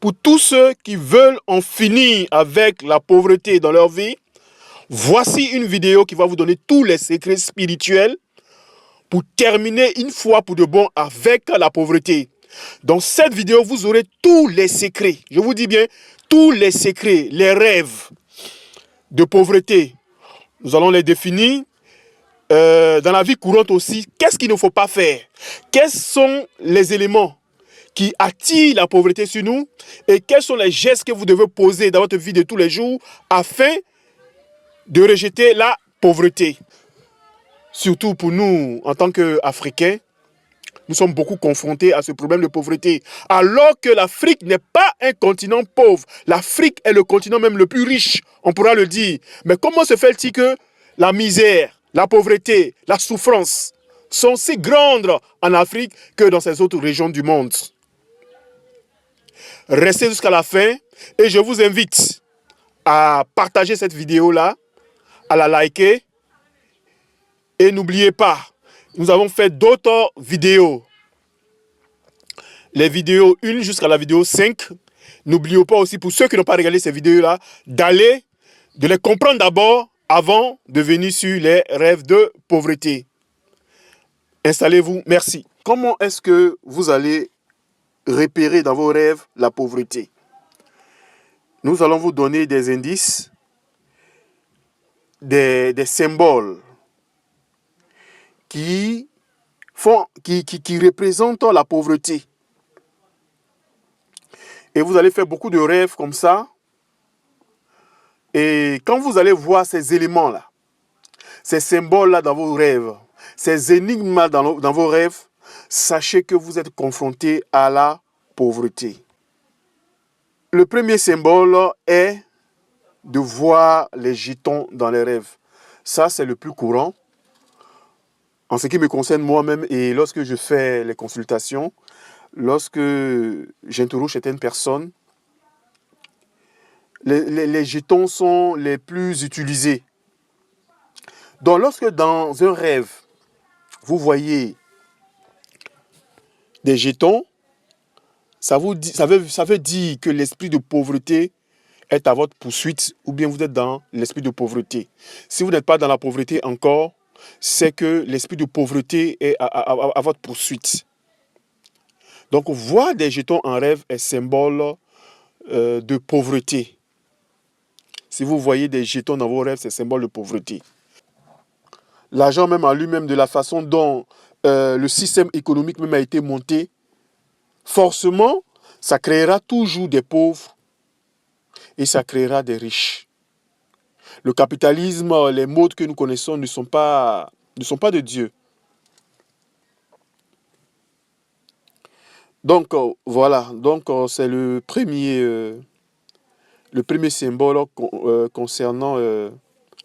Pour tous ceux qui veulent en finir avec la pauvreté dans leur vie, voici une vidéo qui va vous donner tous les secrets spirituels pour terminer une fois pour de bon avec la pauvreté. Dans cette vidéo, vous aurez tous les secrets. Je vous dis bien, tous les secrets, les rêves de pauvreté. Nous allons les définir. Dans la vie courante aussi, qu'est-ce qu'il ne faut pas faire? Quels sont les éléments qui attirent la pauvreté sur nous? Et quels sont les gestes que vous devez poser dans votre vie de tous les jours afin de rejeter la pauvreté? Surtout pour nous, en tant qu'Africains, nous sommes beaucoup confrontés à ce problème de pauvreté. Alors que l'Afrique n'est pas un continent pauvre. L'Afrique est le continent même le plus riche, on pourra le dire. Mais comment se fait-il que la misère, la pauvreté, la souffrance sont si grandes en Afrique que dans ces autres régions du monde? Restez jusqu'à la fin et je vous invite à partager cette vidéo-là, à la liker. Et n'oubliez pas, nous avons fait d'autres vidéos. Les vidéos 1 jusqu'à la vidéo 5. N'oubliez pas aussi, pour ceux qui n'ont pas regardé ces vidéos-là, de les comprendre d'abord avant de venir sur les rêves de pauvreté. Installez-vous, merci. Comment est-ce que vous allez repérer dans vos rêves la pauvreté? Nous allons vous donner des indices, des symboles qui représentent la pauvreté. Et vous allez faire beaucoup de rêves comme ça. Et quand vous allez voir ces éléments-là, ces symboles-là dans vos rêves, ces énigmes-là dans vos rêves, sachez que vous êtes confronté à la pauvreté. Le premier symbole est de voir les jetons dans les rêves. Ça, c'est le plus courant. En ce qui me concerne moi-même et lorsque je fais les consultations, lorsque j'interroge certaines personnes, les jetons sont les plus utilisés. Donc, lorsque dans un rêve, vous voyez des jetons, ça veut dire que l'esprit de pauvreté est à votre poursuite ou bien vous êtes dans l'esprit de pauvreté. Si vous n'êtes pas dans la pauvreté encore, c'est que l'esprit de pauvreté est à votre poursuite. Donc, voir des jetons en rêve est symbole de pauvreté. Si vous voyez des jetons dans vos rêves, c'est symbole de pauvreté. L'argent même en lui-même, de la façon dont le système économique même a été monté, forcément, ça créera toujours des pauvres et ça créera des riches. Le capitalisme, les modes que nous connaissons ne sont pas de Dieu. Donc, voilà. Donc, c'est le premier symbole concernant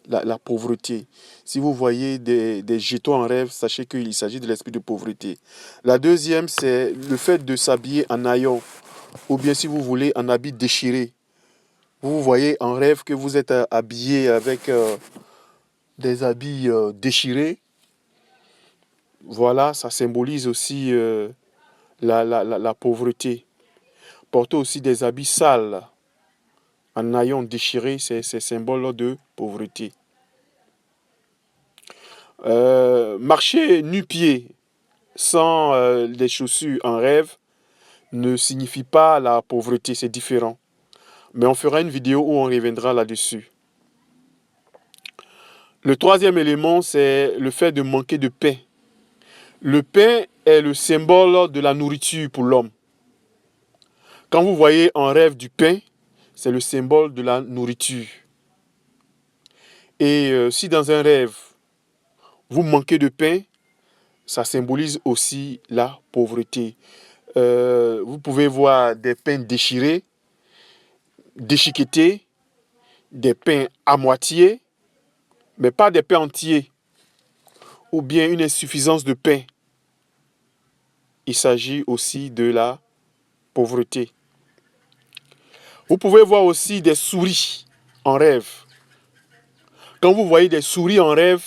la pauvreté. Si vous voyez des jetons en rêve, sachez qu'il s'agit de l'esprit de pauvreté. La deuxième, c'est le fait de s'habiller en haillons, ou bien si vous voulez, en habit déchiré. Vous voyez en rêve que vous êtes habillé avec des habits déchirés. Voilà, ça symbolise aussi la pauvreté. Porter aussi des habits sales en haillons déchirés, c'est symbole de pauvreté. Marcher nu-pied sans des chaussures en rêve ne signifie pas la pauvreté, c'est différent. Mais on fera une vidéo où on reviendra là-dessus. Le troisième élément, c'est le fait de manquer de pain. Le pain est le symbole de la nourriture pour l'homme. Quand vous voyez en rêve du pain, c'est le symbole de la nourriture. Et si dans un rêve, vous manquez de pain, ça symbolise aussi la pauvreté. Vous pouvez voir des pains déchirés, déchiquetés, des pains à moitié, mais pas des pains entiers, ou bien une insuffisance de pain. Il s'agit aussi de la pauvreté. Vous pouvez voir aussi des souris en rêve. Quand vous voyez des souris en rêve,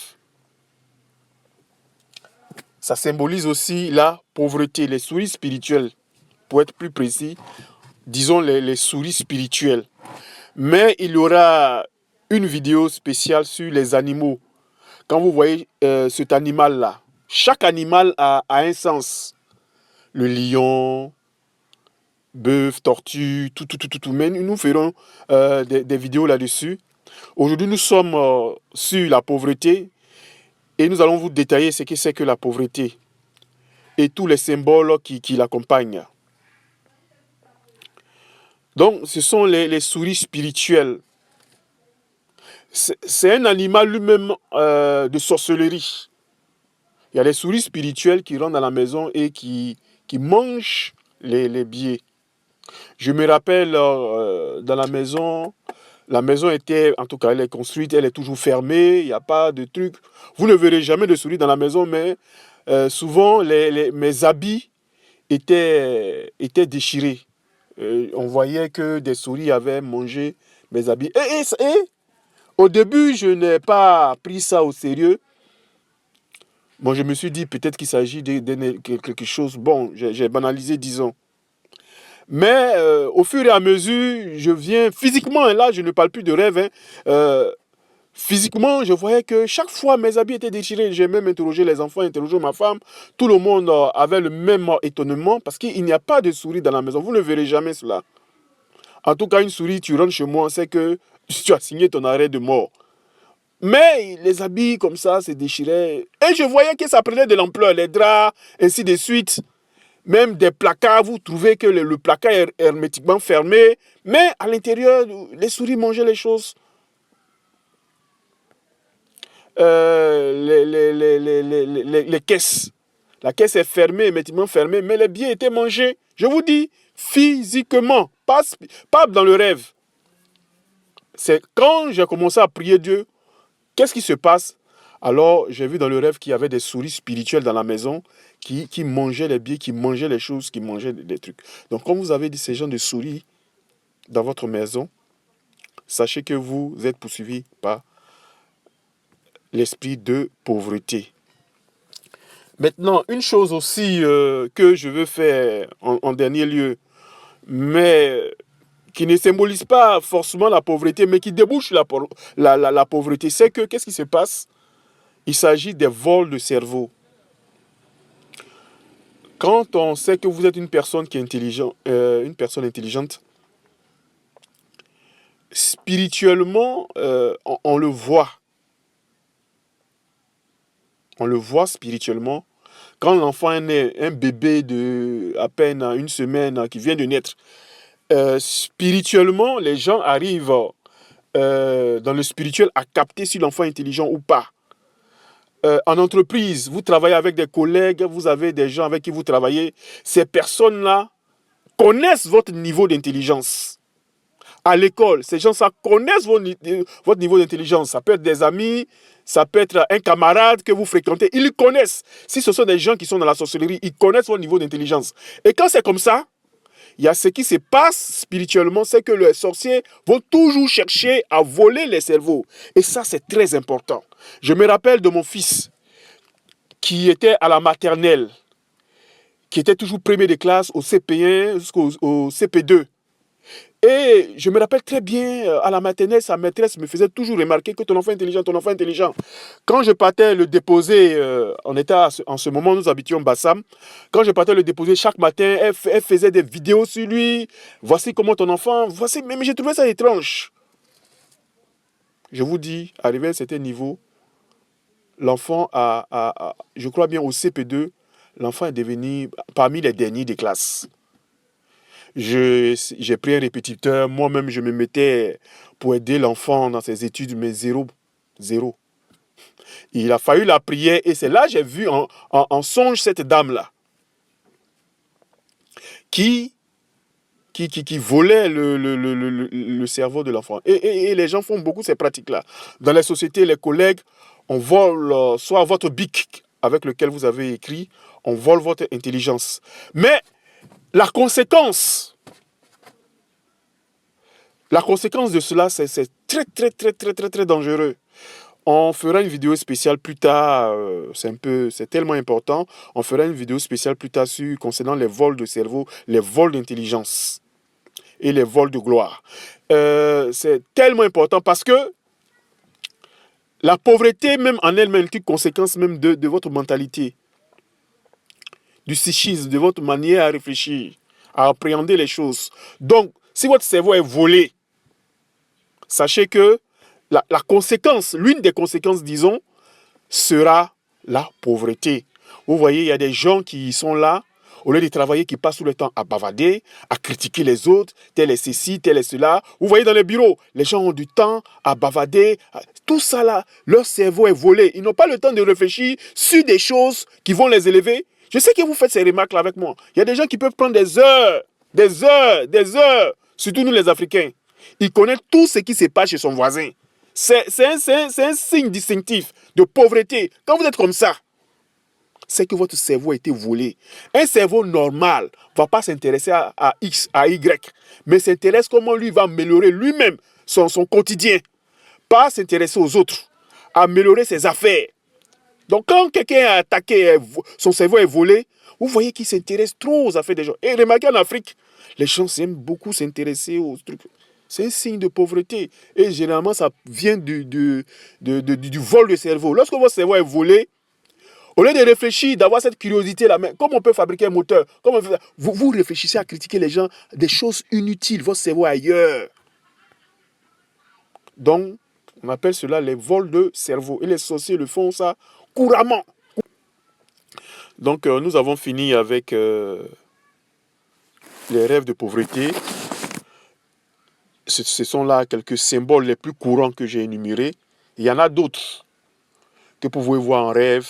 ça symbolise aussi la pauvreté, les souris spirituelles, pour être plus précis. disons les souris spirituelles. Mais il y aura une vidéo spéciale sur les animaux. Quand vous voyez cet animal-là, chaque animal a un sens. Le lion, bœuf, tortue, tout. Mais nous ferons des vidéos là-dessus. Aujourd'hui, nous sommes sur la pauvreté et nous allons vous détailler ce que c'est que la pauvreté et tous les symboles qui l'accompagnent. Donc, ce sont les souris spirituelles. C'est un animal lui-même de sorcellerie. Il y a les souris spirituelles qui rentrent dans la maison et qui mangent les billets. Je me rappelle dans la maison était, en tout cas, elle est construite, elle est toujours fermée, il n'y a pas de truc. Vous ne verrez jamais de souris dans la maison, mais souvent mes habits étaient déchirés. On voyait que des souris avaient mangé mes habits. Et au début, je n'ai pas pris ça au sérieux. Bon, je me suis dit peut-être qu'il s'agit de quelque chose. Bon, j'ai banalisé, disons. Mais au fur et à mesure, je viens physiquement, et là, je ne parle plus de rêve. Physiquement, je voyais que chaque fois, mes habits étaient déchirés. J'ai même interrogé les enfants, interrogé ma femme. Tout le monde avait le même étonnement parce qu'il n'y a pas de souris dans la maison. Vous ne verrez jamais cela. En tout cas, une souris, tu rentres chez moi, c'est que tu as signé ton arrêt de mort. Mais les habits comme ça se déchiraient. Et je voyais que ça prenait de l'ampleur, les draps, ainsi de suite. Même des placards, vous trouvez que le placard est hermétiquement fermé. Mais à l'intérieur, les souris mangeaient les choses. Les caisses. La caisse est fermée, hermétiquement fermée, mais les billets étaient mangés. Je vous dis, physiquement, pas dans le rêve. C'est quand j'ai commencé à prier Dieu, qu'est-ce qui se passe? Alors, j'ai vu dans le rêve qu'il y avait des souris spirituelles dans la maison qui mangeaient les billets, qui mangeaient les choses, qui mangeaient des trucs. Donc, quand vous avez ces gens de souris dans votre maison, sachez que vous êtes poursuivi par l'esprit de pauvreté. Maintenant, une chose aussi que je veux faire en dernier lieu, mais qui ne symbolise pas forcément la pauvreté, mais qui débouche la pauvreté, c'est que, qu'est-ce qui se passe? Il s'agit des vols de cerveau. Quand on sait que vous êtes une personne qui est intelligente, spirituellement, on le voit. On le voit spirituellement. Quand l'enfant est né, un bébé de à peine une semaine qui vient de naître, spirituellement, les gens arrivent dans le spirituel à capter si l'enfant est intelligent ou pas. En entreprise, vous travaillez avec des collègues, vous avez des gens avec qui vous travaillez. Ces personnes-là connaissent votre niveau d'intelligence. À l'école, ces gens-là connaissent votre niveau d'intelligence. Ça peut être des amis, ça peut être un camarade que vous fréquentez. Ils le connaissent. Si ce sont des gens qui sont dans la sorcellerie, ils connaissent votre niveau d'intelligence. Et quand c'est comme ça, il y a ce qui se passe spirituellement, c'est que les sorciers vont toujours chercher à voler les cerveaux. Et ça, c'est très important. Je me rappelle de mon fils qui était à la maternelle, qui était toujours premier de classe au CP1 jusqu'au CP2. Et je me rappelle très bien, à la maternelle, sa maîtresse me faisait toujours remarquer que ton enfant est intelligent, ton enfant est intelligent. Quand je partais le déposer, en ce moment, nous habitions Bassam. Quand je partais le déposer chaque matin, elle faisait des vidéos sur lui. Voici comment ton enfant, voici. Mais j'ai trouvé ça étrange. Je vous dis, arrivé à un certain niveau, l'enfant je crois bien au CP2, l'enfant est devenu parmi les derniers des classes. J'ai pris un répétiteur, moi-même je me mettais pour aider l'enfant dans ses études, mais zéro. Il a fallu la prière et c'est là que j'ai vu en songe cette dame-là qui volait le cerveau de l'enfant. Et les gens font beaucoup ces pratiques-là. Dans les sociétés, les collègues, on vole soit votre bic avec lequel vous avez écrit, on vole votre intelligence. Mais la conséquence de cela, c'est très dangereux. On fera une vidéo spéciale plus tard, c'est tellement important. On fera une vidéo spéciale plus tard concernant les vols de cerveau, les vols d'intelligence. et les vols de gloire. C'est tellement important parce que la pauvreté même en elle-même est une conséquence même de votre mentalité, du psychisme, de votre manière à réfléchir, à appréhender les choses. Donc, si votre cerveau est volé, sachez que la conséquence, l'une des conséquences, disons, sera la pauvreté. Vous voyez, il y a des gens qui sont là, au lieu de travailler, qui passent tout le temps à bavader, à critiquer les autres, tel est ceci, tel est cela. Vous voyez dans les bureaux, les gens ont du temps à bavader. Tout ça là, leur cerveau est volé. Ils n'ont pas le temps de réfléchir sur des choses qui vont les élever. Je sais que vous faites ces remarques là avec moi. Il y a des gens qui peuvent prendre des heures, des heures, des heures, surtout nous les Africains. Ils connaissent tout ce qui se passe chez son voisin. C'est un signe distinctif de pauvreté. Quand vous êtes comme ça, c'est que votre cerveau a été volé. Un cerveau normal ne va pas s'intéresser à X, à Y, mais s'intéresse comment lui va améliorer lui-même son quotidien. Pas s'intéresser aux autres, améliorer ses affaires. Donc quand quelqu'un est attaqué, son cerveau est volé, vous voyez qu'il s'intéresse trop aux affaires des gens. Et remarquez en Afrique, les gens aiment beaucoup s'intéresser aux trucs. C'est un signe de pauvreté. Et généralement, ça vient du vol de cerveau. Lorsque votre cerveau est volé, au lieu de réfléchir, d'avoir cette curiosité-là, mais comment on peut fabriquer un moteur, vous réfléchissez à critiquer les gens, des choses inutiles, votre cerveau est ailleurs. Donc, on appelle cela les vols de cerveau. Et les sorciers le font ça couramment. Donc, nous avons fini avec les rêves de pauvreté. Ce sont là quelques symboles les plus courants que j'ai énumérés. Il y en a d'autres que vous pouvez voir en rêve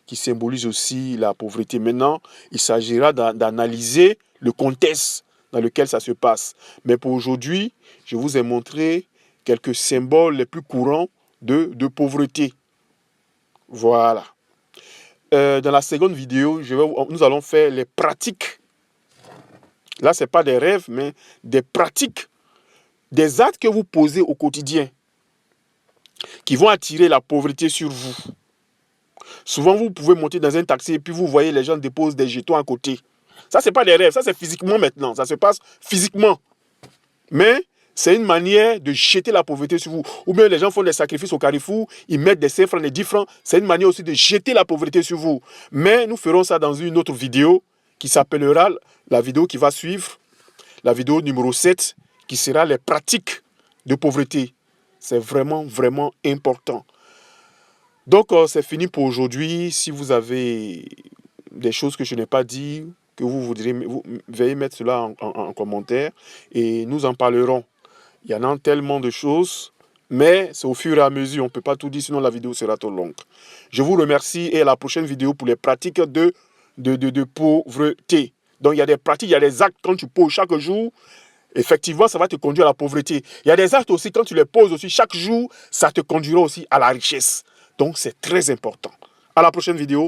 qui symbolisent aussi la pauvreté. Maintenant, il s'agira d'analyser le contexte dans lequel ça se passe. Mais pour aujourd'hui, je vous ai montré quelques symboles les plus courants de pauvreté. Voilà. Dans la seconde vidéo, nous allons faire les pratiques. Là, ce n'est pas des rêves, mais des pratiques. Des actes que vous posez au quotidien qui vont attirer la pauvreté sur vous. Souvent, vous pouvez monter dans un taxi et puis vous voyez les gens déposent des jetons à côté. Ça, ce n'est pas des rêves, ça c'est physiquement maintenant. Ça se passe physiquement. Mais c'est une manière de jeter la pauvreté sur vous. Ou bien les gens font des sacrifices au carrefour, ils mettent des 5 francs, des 10 francs. C'est une manière aussi de jeter la pauvreté sur vous. Mais nous ferons ça dans une autre vidéo qui s'appellera, la vidéo qui va suivre, la vidéo numéro 7, qui sera les pratiques de pauvreté. C'est vraiment, vraiment important. Donc, c'est fini pour aujourd'hui. Si vous avez des choses que je n'ai pas dit, que vous voudriez, veuillez mettre cela en commentaire et nous en parlerons. Il y en a tellement de choses, mais c'est au fur et à mesure. On ne peut pas tout dire, sinon la vidéo sera trop longue. Je vous remercie et à la prochaine vidéo pour les pratiques de pauvreté. Donc, il y a des pratiques, il y a des actes quand tu poses chaque jour. Effectivement, ça va te conduire à la pauvreté. Il y a des actes aussi, quand tu les poses aussi chaque jour, ça te conduira aussi à la richesse. Donc, c'est très important. À la prochaine vidéo.